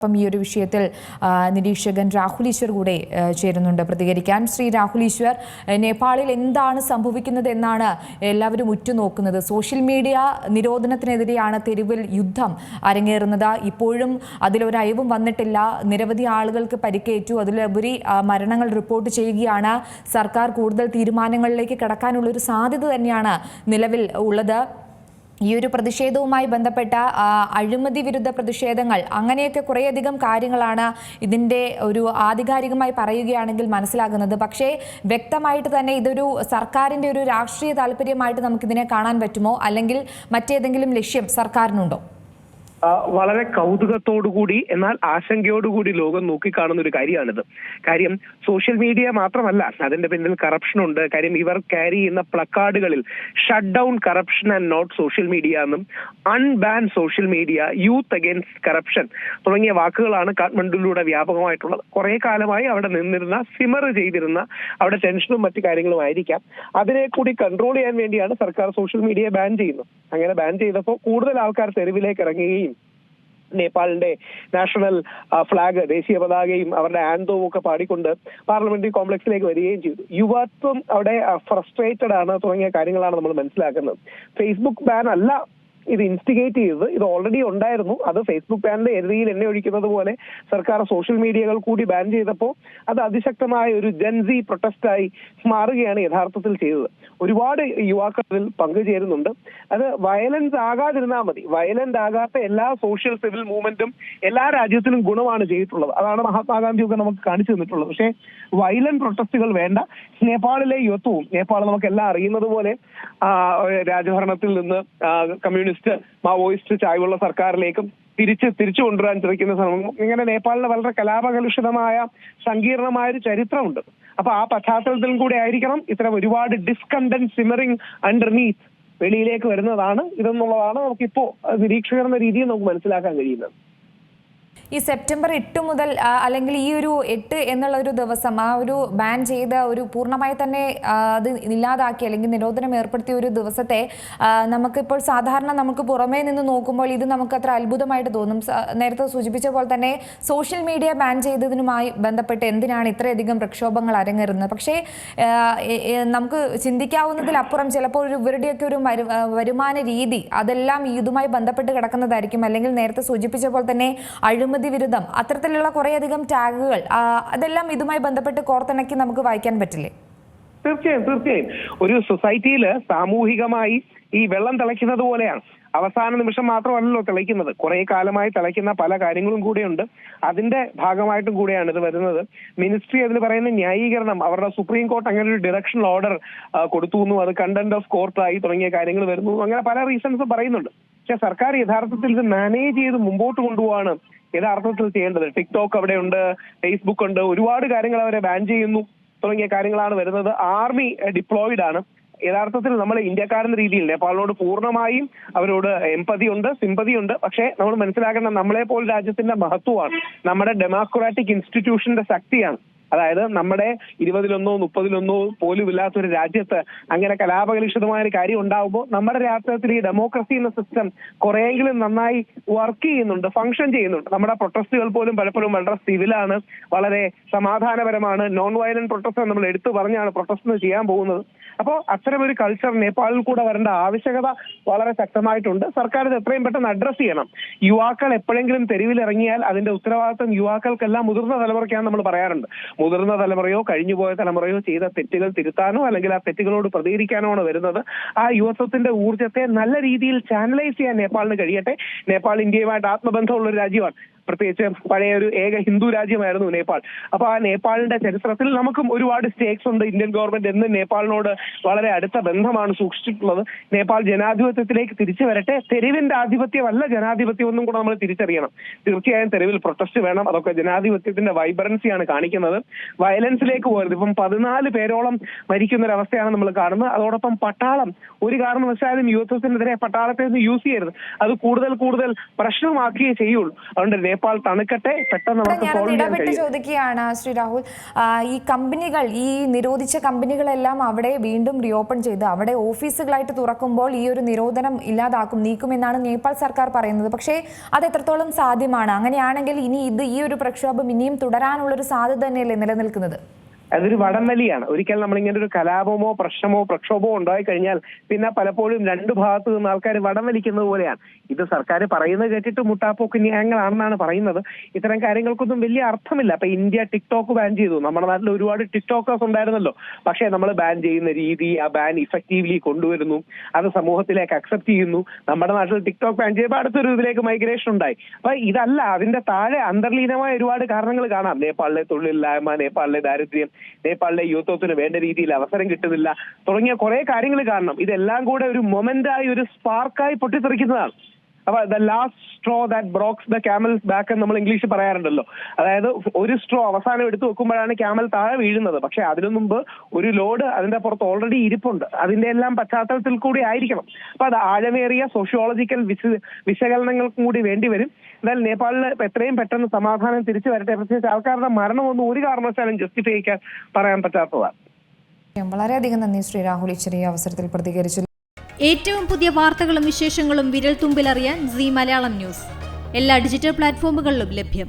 അപ്പം ഈ ഒരു വിഷയത്തിൽ നിരീക്ഷകൻ രാഹുൽ ഈശ്വർ കൂടെ ചേരുന്നുണ്ട് പ്രതികരിക്കാൻ. ശ്രീ രാഹുൽ ഈശ്വർ, നേപ്പാളിൽ എന്താണ് സംഭവിക്കുന്നത് എന്നാണ് എല്ലാവരും ഉറ്റുനോക്കുന്നത്. സോഷ്യൽ മീഡിയ നിരോധനത്തിനെതിരെയാണ് തെരുവിൽ യുദ്ധം അരങ്ങേറുന്നത്. ഇപ്പോഴും അതിലൊരയവും വന്നിട്ടില്ല. നിരവധി ആളുകൾക്ക് പരിക്കേറ്റു. അതിലുപരി മരണങ്ങൾ റിപ്പോർട്ട് ചെയ്യുകയാണ്. സർക്കാർ കൂടുതൽ തീരുമാനങ്ങളിലേക്ക് കടക്കാനുള്ളൊരു സാധ്യത തന്നെയാണ് നിലവിൽ ഉള്ളത്. ഈ ഒരു പ്രതിഷേധവുമായി ബന്ധപ്പെട്ട അഴിമതി വിരുദ്ധ പ്രതിഷേധങ്ങൾ, അങ്ങനെയൊക്കെ കുറേയധികം കാര്യങ്ങളാണ് ഇതിൻ്റെ ഒരു ആധികാരികമായി പറയുകയാണെങ്കിൽ മനസ്സിലാകുന്നത്. പക്ഷേ വ്യക്തമായിട്ട് തന്നെ ഇതൊരു സർക്കാരിൻ്റെ ഒരു രാഷ്ട്രീയ താല്പര്യമായിട്ട് നമുക്കിതിനെ കാണാൻ പറ്റുമോ, അല്ലെങ്കിൽ മറ്റേതെങ്കിലും ലക്ഷ്യം സർക്കാരിനുണ്ടോ? വളരെ കൗതുകത്തോടുകൂടി എന്നാൽ ആശങ്കയോടുകൂടി ലോകം നോക്കിക്കാണുന്ന ഒരു കാര്യമാണിത്. കാര്യം സോഷ്യൽ മീഡിയ മാത്രമല്ല, അതിന്റെ പിന്നിൽ കറപ്ഷൻ ഉണ്ട്. കാര്യം ഇവർ ക്യാരി ചെയ്യുന്ന പ്ലക്കാർഡുകളിൽ shut down corruption and not social media എന്നും unban social media, youth against corruption തുടങ്ങിയ വാക്കുകളാണ് കാഠ്മണ്ഡുവിലൂടെ വ്യാപകമായിട്ടുള്ളത്. കുറെ കാലമായി അവിടെ നിന്നിരുന്ന, സിമർ ചെയ്തിരുന്ന, അവിടെ ടെൻഷനും മറ്റു കാര്യങ്ങളും ആയിരിക്കാം. അതിനെ കൂടി കൺട്രോൾ ചെയ്യാൻ വേണ്ടിയാണ് സർക്കാർ സോഷ്യൽ മീഡിയയെ ബാൻ ചെയ്യുന്നത്. അങ്ങനെ ബാൻ ചെയ്തപ്പോൾ കൂടുതൽ ആൾക്കാർ തെരുവിലേക്ക് ഇറങ്ങുകയും നേപ്പാളിന്റെ നാഷണൽ ഫ്ലാഗ്, ദേശീയ പതാകയും അവരുടെ ആന്തവും ഒക്കെ പാടിക്കൊണ്ട് പാർലമെന്ററി കോംപ്ലക്സിലേക്ക് വരികയും ചെയ്തു. യുവത്വം അവിടെ ഫ്രസ്ട്രേറ്റഡ് ആണ് തുടങ്ങിയ കാര്യങ്ങളാണ് നമ്മൾ മനസ്സിലാക്കുന്നത്. ഫേസ്ബുക്ക് ബാൻ അല്ല ഇത് ഇൻസ്റ്റിഗേറ്റ് ചെയ്തത്, ഇത് ഓൾറെഡി ഉണ്ടായിരുന്നു. അത് ഫേസ്ബുക്ക് ബാനിന്റെ എതിരിയിൽ എണ്ണ ഒഴിക്കുന്നത് പോലെ സർക്കാർ സോഷ്യൽ മീഡിയകൾ കൂടി ബാൻ ചെയ്തപ്പോൾ അത് അതിശക്തമായ ഒരു ജൻസി പ്രൊട്ടസ്റ്റായി മാറുകയാണ് യഥാർത്ഥത്തിൽ ചെയ്തത്. ഒരുപാട് യുവാക്കൾ അതിൽ പങ്കുചേരുന്നുണ്ട്. അത് വയലൻസ് ആകാതിരുന്നാൽ മതി. വയലന്റ് ആകാത്ത എല്ലാ സോഷ്യൽ സിവിൽ മൂവ്മെന്റും എല്ലാ രാജ്യത്തിനും ഗുണമാണ് ചെയ്തിട്ടുള്ളത്. അതാണ് മഹാത്മാഗാന്ധിയൊക്കെ നമുക്ക് കാണിച്ചു തന്നിട്ടുള്ളത്. പക്ഷേ വയലന്റ് പ്രൊട്ടസ്റ്റുകൾ വേണ്ട. നേപ്പാളിലെ യുവത്വവും, നേപ്പാൾ നമുക്കെല്ലാം അറിയുന്നത് പോലെ രാജഭരണത്തിൽ നിന്ന് കമ്മ്യൂണിസ്റ്റ്, മാവോയിസ്റ്റ് ചായ്വുള്ള സർക്കാരിലേക്കും തിരിച്ചു കൊണ്ടുവരാൻ ശ്രമിക്കുന്ന ശ്രമം, ഇങ്ങനെ നേപ്പാളിന് വളരെ കലാപകലുഷിതമായ സങ്കീർണമായ ഒരു ചരിത്രമുണ്ട്. അപ്പൊ ആ പശ്ചാത്തലത്തിലും കൂടെ ആയിരിക്കണം ഇത്തരം ഒരുപാട് ഡിസ്കണ്ടന്റ് സിമറിംഗ് അണ്ടർനീത്ത് വെളിയിലേക്ക് വരുന്നതാണ് ഇതെന്നുള്ളതാണ് നമുക്കിപ്പോ നിരീക്ഷകർ എന്ന രീതിയിൽ നമുക്ക് മനസ്സിലാക്കാൻ കഴിയുന്നത്. ഈ സെപ്റ്റംബർ 8 മുതൽ, അല്ലെങ്കിൽ ഈ ഒരു 8 എന്നുള്ള ഒരു ദിവസം, ആ ഒരു ബാൻ ചെയ്ത ഒരു പൂർണ്ണമായി തന്നെ അത് ഇല്ലാതാക്കി അല്ലെങ്കിൽ നിരോധനം ഏർപ്പെടുത്തിയ ഒരു ദിവസത്തെ നമുക്കിപ്പോൾ സാധാരണ നമുക്ക് പുറമേ നിന്ന് നോക്കുമ്പോൾ ഇത് നമുക്ക് അത്ര അത്ഭുതമായിട്ട് തോന്നും. നേരത്തെ സൂചിപ്പിച്ച പോലെ തന്നെ സോഷ്യൽ മീഡിയ ബാൻ ചെയ്തതിനുമായി ബന്ധപ്പെട്ട് എന്തിനാണ് ഇത്രയധികം പ്രക്ഷോഭങ്ങൾ അരങ്ങേറുന്നത്? പക്ഷേ നമുക്ക് ചിന്തിക്കാവുന്നതിലപ്പുറം ചിലപ്പോൾ ഇവരുടെയൊക്കെ ഒരു വരുമാന രീതി അതെല്ലാം ഇതുമായി ബന്ധപ്പെട്ട് കിടക്കുന്നതായിരിക്കും. അല്ലെങ്കിൽ നേരത്തെ സൂചിപ്പിച്ച പോലെ തന്നെ അഴിമതി വിരുദ്ധം, അത്തരത്തിലുള്ള കുറേയധികം ടാഗുകൾ, അതെല്ലാം ഇതുമായി ബന്ധപ്പെട്ട് കോർത്തിണക്കി നമുക്ക് വായിക്കാൻ പറ്റില്ലേ? തീർച്ചയായും ഒരു സൊസൈറ്റിയിൽ സാമൂഹികമായി ഈ വെള്ളം തിളയ്ക്കുന്നത് പോലെയാണ്. അവസാന നിമിഷം മാത്രമല്ലല്ലോ തിളയ്ക്കുന്നത്, കുറെ കാലമായി തിളയ്ക്കുന്ന പല കാര്യങ്ങളും കൂടെയുണ്ട്. അതിന്റെ ഭാഗമായിട്ടും കൂടെയാണ് ഇത് വരുന്നത്. മിനിസ്ട്രി അതിൽ പറയുന്ന ന്യായീകരണം, അവരുടെ സുപ്രീം കോർട്ട് അങ്ങനെ ഒരു ഡയറക്ഷണൽ ഓർഡർ കൊടുത്തു, അത് കണ്ടന്റ് ഓഫ് കോർട്ടായി തുടങ്ങിയ കാര്യങ്ങൾ വരുന്നു, അങ്ങനെ പല റീസൺസും പറയുന്നുണ്ട്. പക്ഷെ സർക്കാർ യഥാർത്ഥത്തിൽ ഇത് മാനേജ് ചെയ്ത് മുമ്പോട്ട് കൊണ്ടുപോവാണ് യഥാർത്ഥത്തിൽ ചെയ്യേണ്ടത്. ടിക്ടോക്ക് അവിടെ ഉണ്ട്, ഫേസ്ബുക്ക് ഉണ്ട്, ഒരുപാട് കാര്യങ്ങൾ അവരെ ബാൻ ചെയ്യുന്നു തുടങ്ങിയ കാര്യങ്ങളാണ് വരുന്നത്. ആർമി ഡിപ്ലോയിഡ് ആണ്. യഥാർത്ഥത്തിൽ നമ്മൾ ഇന്ത്യക്കാരെന്ന രീതിയിൽ നേപ്പാളിനോട് പൂർണ്ണമായും അവരോട് എംപതി ഉണ്ട്, സിമ്പതി ഉണ്ട്. പക്ഷേ നമ്മൾ മനസ്സിലാക്കേണ്ട നമ്മളെ പോലെ രാജ്യത്തിന്റെ മഹത്വമാണ്, നമ്മുടെ ഡെമോക്രാറ്റിക് ഇൻസ്റ്റിറ്റ്യൂഷന്റെ ശക്തിയാണ്. അതായത് നമ്മുടെ 20-ലൊന്നോ 30-ലൊന്നോ പോലും ഇല്ലാത്തൊരു രാജ്യത്ത് അങ്ങനെ കലാപകലുഷിതമായ ഒരു കാര്യം ഉണ്ടാവുമ്പോൾ നമ്മുടെ രാഷ്ട്രത്തിൽ ഈ ഡെമോക്രസി എന്ന സിസ്റ്റം കുറെയെങ്കിലും നന്നായി വർക്ക് ചെയ്യുന്നുണ്ട്, ഫംഗ്ഷൻ ചെയ്യുന്നുണ്ട്. നമ്മുടെ പ്രൊട്ടസ്റ്റുകൾ പോലും പലപ്പോഴും വളരെ സിവിലാണ്, വളരെ സമാധാനപരമാണ്. നോൺ വയലന്റ് പ്രൊട്ടസ്റ്റ് നമ്മൾ എടുത്തു പറഞ്ഞാണ് പ്രൊട്ടസ്റ്റ് ചെയ്യാൻ പോകുന്നത്. അപ്പോൾ അത്തരമൊരു കൾച്ചർ നേപ്പാളിൽ കൂടെ വരേണ്ട ആവശ്യകത വളരെ ശക്തമായിട്ടുണ്ട്. സർക്കാർ ഇത് എത്രയും പെട്ടെന്ന് അഡ്രസ് ചെയ്യണം. യുവാക്കൾ എപ്പോഴെങ്കിലും തെരുവിലിറങ്ങിയാൽ അതിന്റെ ഉത്തരവാദിത്വം യുവാക്കൾക്കെല്ലാം മുതിർന്ന തലമുറയ്ക്കാണ് നമ്മൾ പറയാറുണ്ട്. മുതിർന്ന തലമുറയോ കഴിഞ്ഞുപോയ തലമുറയോ ചെയ്ത തെറ്റുകൾ തിരുത്താനോ അല്ലെങ്കിൽ ആ തെറ്റുകളോട് പ്രതികരിക്കാനോ ആണ് വരുന്നത്. ആ യുവത്വത്തിന്റെ ഊർജ്ജത്തെ നല്ല രീതിയിൽ ചാനലൈസ് ചെയ്യാൻ നേപ്പാളിന് കഴിയട്ടെ. നേപ്പാൾ ഇന്ത്യയുമായിട്ട് ആത്മബന്ധമുള്ള ഒരു രാജ്യമാണ്. പ്രത്യേകിച്ച് പഴയ ഒരു ഏക ഹിന്ദു രാജ്യമായിരുന്നു നേപ്പാൾ. അപ്പൊ ആ നേപ്പാളിന്റെ ചരിത്രത്തിൽ നമുക്കും ഒരുപാട് സ്റ്റേക്സ് ഉണ്ട്. ഇന്ത്യൻ ഗവൺമെന്റ് എന്ന് നേപ്പാളിനോട് വളരെ അടുത്ത ബന്ധമാണ് സൂക്ഷിച്ചിട്ടുള്ളത്. നേപ്പാൾ ജനാധിപത്യത്തിലേക്ക് തിരിച്ചു വരട്ടെ. തെരുവിന്റെ ആധിപത്യമല്ല ജനാധിപത്യം ഒന്നും കൂടെ നമ്മൾ തിരിച്ചറിയണം. തീർച്ചയായും തെരുവിൽ പ്രൊട്ടസ്റ്റ് വേണം, അതൊക്കെ ജനാധിപത്യത്തിന്റെ വൈബ്രൻസിയാണ് കാണിക്കുന്നത്. വയലൻസിലേക്ക് പോകരുത്. ഇപ്പം 14 പേരോളം മരിക്കുന്ന ഒരു അവസ്ഥയാണ് നമ്മൾ കാണുന്നത്. അതോടൊപ്പം പട്ടാളം ഒരു കാരണവശാലും യുവത്വത്തിനെതിരെ പട്ടാളത്തെ യൂസ് ചെയ്യരുത്. അത് കൂടുതൽ പ്രശ്നമാക്കിയേ ചെയ്യുള്ളൂ. അതുകൊണ്ട് നേപ്പാൾ തണുക്കട്ടെ, പെട്ടെന്ന് നമുക്ക് ഞാൻ സോൾവ് ചെയ്യാൻ ഇടപെട്ട് കഴിയും. ചോദിക്കുകയാണ് ശ്രീ രാഹുൽ, ഈ കമ്പനികൾ, ഈ നിരോധിച്ച കമ്പനികളെല്ലാം അവിടെ വീണ്ടും റീഓപ്പൺ ചെയ്ത് അവിടെ ഓഫീസുകളായിട്ട് തുറക്കുമ്പോൾ ഈ ഒരു നിരോധനം നീക്കുമെന്നാണ് നേപ്പാൾ സർക്കാർ പറയുന്നത്. പക്ഷേ അത് എത്രത്തോളം സാധ്യമാണ്? അങ്ങനെയാണെങ്കിൽ ഇനി ഈ ഒരു പ്രക്ഷോഭം ഇനിയും തുടരാനുള്ളൊരു സാധ്യത തന്നെയല്ലേ നിലനിൽക്കുന്നത്? അതൊരു വടംവലിയാണ്. ഒരിക്കൽ നമ്മളിങ്ങനെ ഒരു കലാപമോ പ്രക്ഷോഭമോ ഉണ്ടായി കഴിഞ്ഞാൽ പിന്നെ പലപ്പോഴും രണ്ടു ഭാഗത്തു നിന്ന് ആൾക്കാർ വടം വലിക്കുന്നത് പോലെയാണ്. ഇത് സർക്കാർ പറയുന്നത് കേട്ടിട്ട് മുട്ടാപ്പോക്ക് ന്യായങ്ങളാണെന്നാണ് പറയുന്നത്. ഇത്തരം കാര്യങ്ങൾക്കൊന്നും വലിയ അർത്ഥമില്ല. അപ്പൊ ഇന്ത്യ ടിക്ടോക്ക് ബാൻ ചെയ്തു. നമ്മുടെ നാട്ടിൽ ഒരുപാട് ടിക്ടോക്കേഴ്സ് ഉണ്ടായിരുന്നല്ലോ. പക്ഷേ നമ്മൾ ബാൻ ചെയ്യുന്ന രീതി, ആ ബാൻ ഇഫക്റ്റീവ്ലി കൊണ്ടുവരുന്നു, അത് സമൂഹത്തിലേക്ക് അക്സെപ്റ്റ് ചെയ്യുന്നു. നമ്മുടെ നാട്ടിൽ ടിക്ടോക്ക് ബാൻ ചെയ്യുമ്പോൾ അടുത്തൊരു ഇതിലേക്ക് മൈഗ്രേഷൻ ഉണ്ടായി. അപ്പൊ ഇതല്ല, അതിന്റെ താഴെ അന്തർലീനമായ ഒരുപാട് കാരണങ്ങൾ കാണാം. നേപ്പാളിലെ തൊഴിലില്ലായ്മ, നേപ്പാളിലെ ദാരിദ്ര്യം, നേപ്പാളിലെ യുവത്വത്തിന് വേണ്ട രീതിയിൽ അവസരം കിട്ടുന്നില്ല തുടങ്ങിയ കുറെ കാര്യങ്ങൾ കാണണം. ഇതെല്ലാം കൂടെ ഒരു മൊമെന്റായി, ഒരു സ്പാർക്കായി പൊട്ടിത്തെറിക്കുന്നതാണ്. അപ്പൊ the last straw that brokes the camel's back എന്ന് നമ്മൾ ഇംഗ്ലീഷിൽ പറയാറുണ്ടല്ലോ. അതായത് ഒരു സ്ട്രോ അവസാനം എടുത്തു വെക്കുമ്പോഴാണ് ക്യാമൽ താഴെ വീഴുന്നത്. പക്ഷെ അതിനു മുമ്പ് ഒരു ലോഡ് അതിന്റെ പുറത്ത് ഓൾറെഡി ഇരിപ്പുണ്ട്. അതിന്റെ എല്ലാം പശ്ചാത്തലത്തിൽ കൂടി ആയിരിക്കണം. അപ്പൊ അത് ആഴമേറിയ സോഷ്യോളജിക്കൽ വിശകലനങ്ങൾക്കും കൂടി വേണ്ടിവരും. എന്നാൽ നേപ്പാളിൽ എത്രയും പെട്ടെന്ന് സമാധാനം തിരിച്ചു വരട്ടെ. പ്രത്യേകിച്ച് ആൾക്കാരുടെ മരണമൊന്നും ഒരു കാരണവശാലും ജസ്റ്റിഫൈ പറയാൻ പറ്റാത്തതാണ്. വളരെയധികം നന്ദി ശ്രീ രാഹുൽ, ഈ അവസരത്തിൽ പ്രതികരിച്ചു. ഏറ്റവും പുതിയ വാർത്തകളും വിശേഷങ്ങളും വിരൽ തുമ്പിലറിയാൻ സീ മലയാളം ന്യൂസ് എല്ലാ ഡിജിറ്റൽ പ്ലാറ്റ്ഫോമുകളിലും ലഭ്യം.